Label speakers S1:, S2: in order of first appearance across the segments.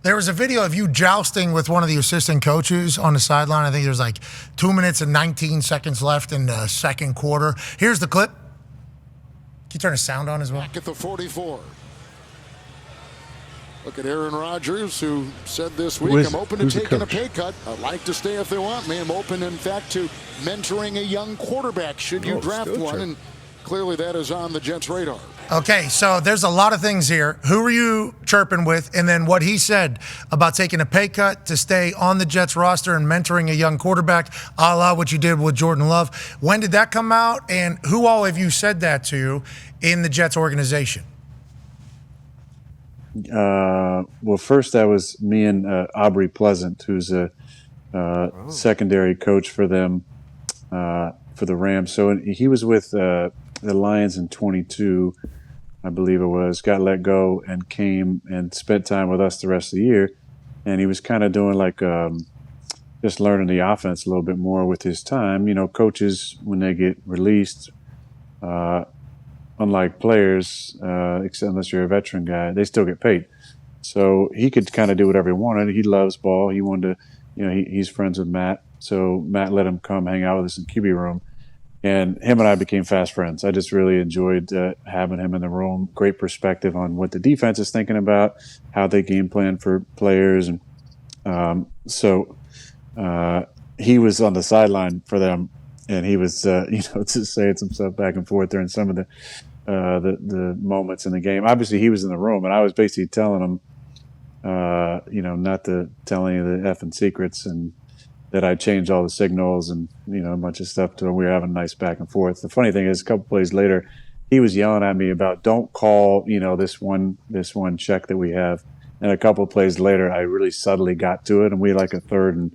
S1: There was a video of you jousting with one of the assistant coaches on the sideline. I think there's like 2 minutes and 19 seconds left in the second quarter. Here's the clip. Can you turn the sound on as well?
S2: Back at the 44. Look at Aaron Rodgers, who said this week, I'm open to taking a pay cut. I'd like to stay if they want me. I'm open, in fact, to mentoring a young quarterback should you draft one. And clearly that is on the Jets' radar.
S1: Okay, so there's a lot of things here. Who were you chirping with? And then what he said about taking a pay cut to stay on the Jets roster and mentoring a young quarterback, a la what you did with Jordan Love. When did that come out? And who all have you said that to in the Jets organization?
S3: Well, first that was me and Aubrey Pleasant, who's a secondary coach for them, for the Rams. So he was with the Lions in 22, I believe it was, got let go and came and spent time with us the rest of the year. And he was kind of doing like just learning the offense a little bit more with his time. You know, coaches, when they get released, unlike players, except unless you're a veteran guy, they still get paid. So he could kind of do whatever he wanted. He loves ball. He wanted to, you know, he's friends with Matt. So Matt let him come hang out with us in QB room. And him and I became fast friends. I just really enjoyed having him in the room. Great perspective on what the defense is thinking about, how they game plan for players. And he was on the sideline for them. And he was, just saying some stuff back and forth during some of the moments in the game. Obviously, he was in the room, and I was basically telling him, not to tell any of the effing secrets, and that I changed all the signals and a bunch of stuff to him. We were having a nice back and forth. The funny thing is, a couple plays later, he was yelling at me about don't call this one check that we have. And a couple plays later, I really subtly got to it, and we had like a third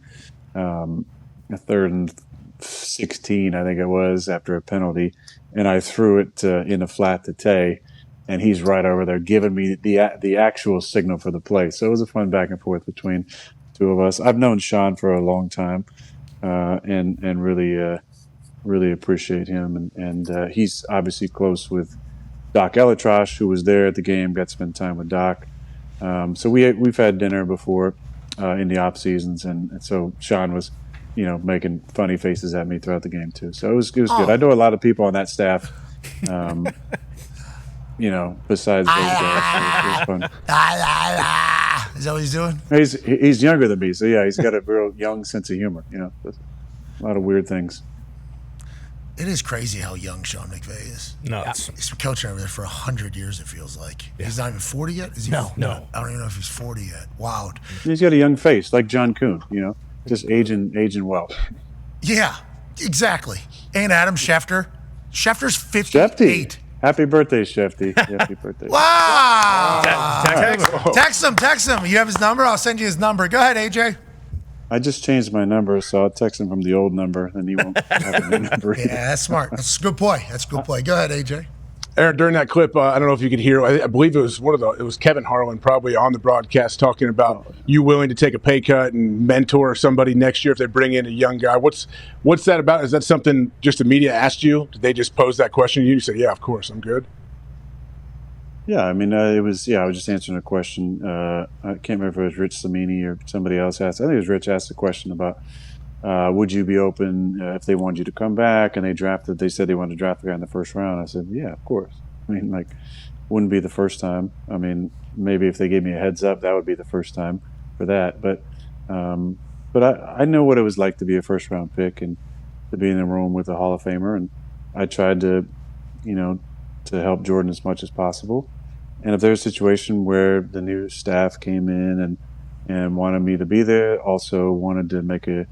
S3: and 16, I think it was, after a penalty, and I threw it in the flat to Tay, and he's right over there giving me the actual signal for the play. So it was a fun back and forth between two of us. I've known Sean for a long time, and really appreciate him, and he's obviously close with Doc Elitrosh, who was there at the game, got to spend time with Doc. So we've had dinner before in the off seasons, and so Sean was making funny faces at me throughout the game too. So it was good. I know a lot of people on that staff, besides those guys. It was fun.
S1: Is that what he's doing?
S3: He's younger than me, so yeah, he's got a real young sense of humor. A lot of weird things.
S1: It is crazy how young Sean McVay is.
S4: No,
S1: he's been coaching over there for 100 years. It feels like he's not even 40 yet. Is he?
S4: No.
S1: I don't even know if he's 40 yet. Wow.
S3: He's got a young face, like John Kuhn. Just aging well.
S1: Yeah, exactly. And Adam Schefter. Schefter's 58.
S3: Shefty. Happy birthday, Shefty. Happy birthday.
S1: Wow. Text him. You have his number? I'll send you his number. Go ahead, AJ.
S3: I just changed my number, so I'll text him from the old number, and he won't have a new number.
S1: Yeah, that's smart. That's a good play. Go ahead, AJ.
S5: Aaron, during that clip, I don't know if you could hear. I believe it was Kevin Harlan probably on the broadcast talking about you willing to take a pay cut and mentor somebody next year if they bring in a young guy. What's that about? Is that something just the media asked you? Did they just pose that question to you? You said, "Yeah, of course, I'm good."
S3: Yeah, I mean, I was just answering a question. I can't remember if it was Rich Samini or somebody else asked. I think it was Rich asked a question about would you be open if they wanted you to come back and they said they wanted to draft the guy in the first round. I said, yeah, of course. I mean, wouldn't be the first time. I mean, maybe if they gave me a heads up, that would be the first time for that. But I know what it was like to be a first round pick and to be in the room with a Hall of Famer. And I tried to help Jordan as much as possible. And if there's a situation where the new staff came in and wanted me to be there, also wanted to make a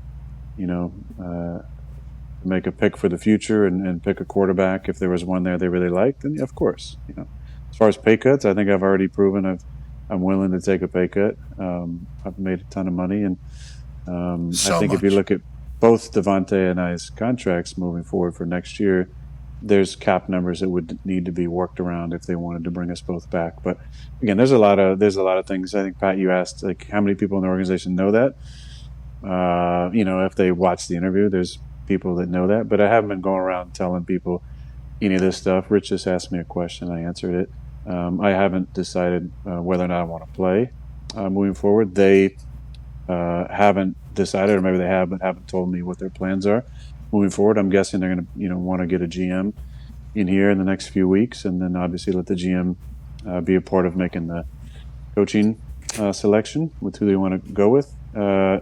S3: pick for the future and pick a quarterback if there was one there they really liked, then yeah, of course. As far as pay cuts, I think I've already proven I'm willing to take a pay cut. I've made a ton of money, and I think if you look at both Devontae and I's contracts moving forward for next year, there's cap numbers that would need to be worked around if they wanted to bring us both back. But again, there's a lot of things. I think, Pat, you asked how many people in the organization know that. If they watch the interview, there's people that know that, but I haven't been going around telling people any of this stuff. Rich just asked me a question, I answered it. I haven't decided whether or not I want to play moving forward. They haven't decided, or maybe they have, but haven't told me what their plans are moving forward. I'm guessing they're going to, want to get a GM in here in the next few weeks, and then obviously let the GM be a part of making the coaching selection with who they want to go with.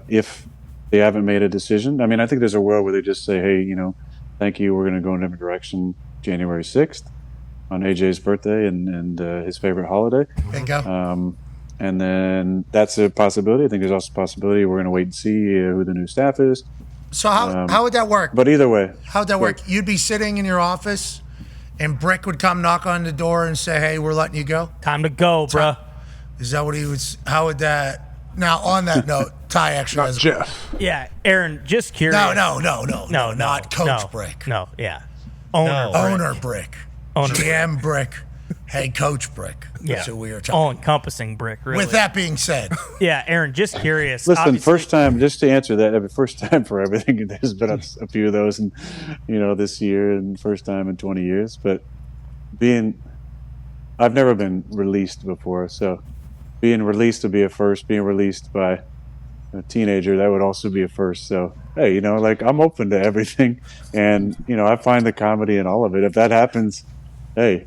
S3: If they haven't made a decision, I mean, I think there's a world where they just say, hey, thank you, we're going to go in a different direction January 6th on AJ's birthday and his favorite holiday.
S1: There you go.
S3: And then that's a possibility. I think there's also a possibility we're going to wait and see who the new staff is.
S1: So how would that work?
S3: But either way.
S1: How would that work? You'd be sitting in your office, and Brick would come knock on the door and say, hey, we're letting you go?
S4: Time to go, bruh.
S1: Is that what he was? How would that? Now, on that note, Ty actually
S5: Not
S1: has.
S5: Jeff.
S4: Yeah, Aaron, just curious.
S1: No, not Coach Brick.
S4: No, yeah. Owner Brick. GM Brick. Head Coach Brick. Yeah.
S1: That's who we are talking
S4: All-encompassing Brick, really.
S1: With that being said.
S4: Yeah, Aaron, just curious.
S3: Listen,
S4: Obviously,
S3: first time, just to answer that, first time for everything. There's been a few of those, and this year, and first time in 20 years. But I've never been released before, so being released would be a first. Being released by a teenager, that would also be a first. So hey, I'm open to everything, and I find the comedy in all of it. If that happens, hey,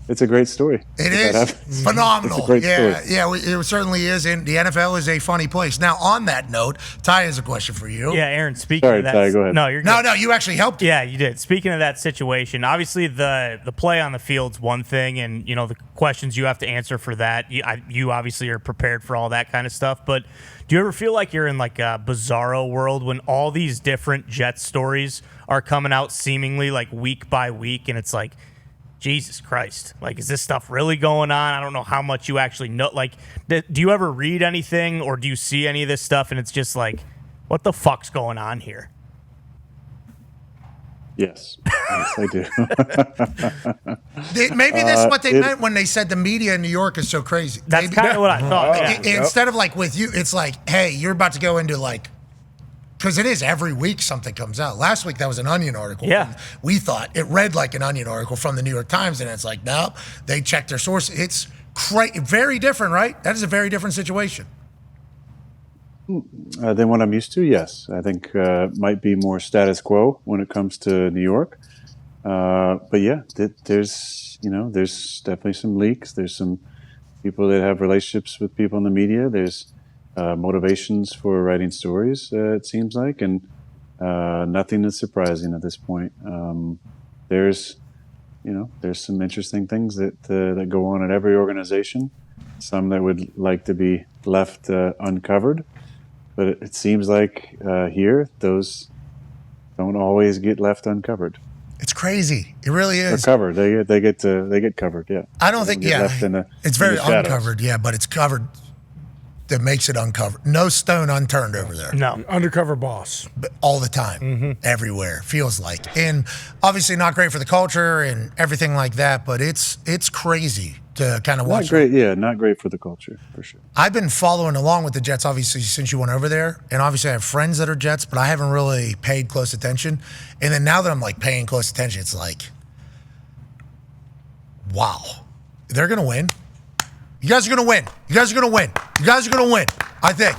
S3: it's a great story.
S1: It is phenomenal.
S3: It's a great story.
S1: Yeah, it certainly is. And the NFL is a funny place. Now, on that note, Ty has a question for you.
S4: Yeah, Aaron, speaking
S3: Sorry,
S4: of that.
S3: Ty, go ahead.
S4: No, you're good.
S1: No, you actually helped.
S4: Yeah, you did. Speaking of that situation, obviously the play on the field's one thing, and the questions you have to answer for that. You obviously are prepared for all that kind of stuff. But do you ever feel like you're in like a bizarro world when all these different Jets stories are coming out seemingly like week by week, and it's like, Jesus Christ, like, is this stuff really going on? I don't know how much you actually know. Like, do you ever read anything or do you see any of this stuff and it's just like, what the fuck's going on here?
S3: Yes, I do.
S1: Maybe that's what they meant when they said the media in New York is so crazy.
S4: That's kind of what I thought.
S1: Instead of like with you, it's like, hey, you're about to go into like, because it is every week something comes out. Last week that was an Onion article.
S4: Yeah.
S1: We thought it read like an Onion article from the New York Times, and it's like, no, they checked their source. It's very different, right? That is a very different situation.
S3: Than what I'm used to, yes. I think might be more status quo when it comes to New York. But yeah, there's definitely some leaks. There's some people that have relationships with people in the media. There's motivations for writing stories, it seems like, and nothing is surprising at this point. There's some interesting things that go on at every organization. Some that would like to be left uncovered, but it seems like here those don't always get left uncovered.
S1: It's crazy. It really is.
S3: They're covered. They get covered. Yeah.
S1: I don't think. Yeah. It's very uncovered. Yeah, but it's covered. That makes it uncovered. No stone unturned over there.
S4: No.
S6: Undercover boss.
S1: But all the time. Everywhere. Feels like. And obviously not great for the culture and everything like that, but it's crazy to kind of watch.
S3: Not great, yeah, not great for the culture, for sure.
S1: I've been following along with the Jets, obviously, since you went over there. And obviously I have friends that are Jets, but I haven't really paid close attention. And then now that I'm like paying close attention, it's like, wow. They're going to win. You guys are going to win. You guys are going to win. You guys are going to win, I think.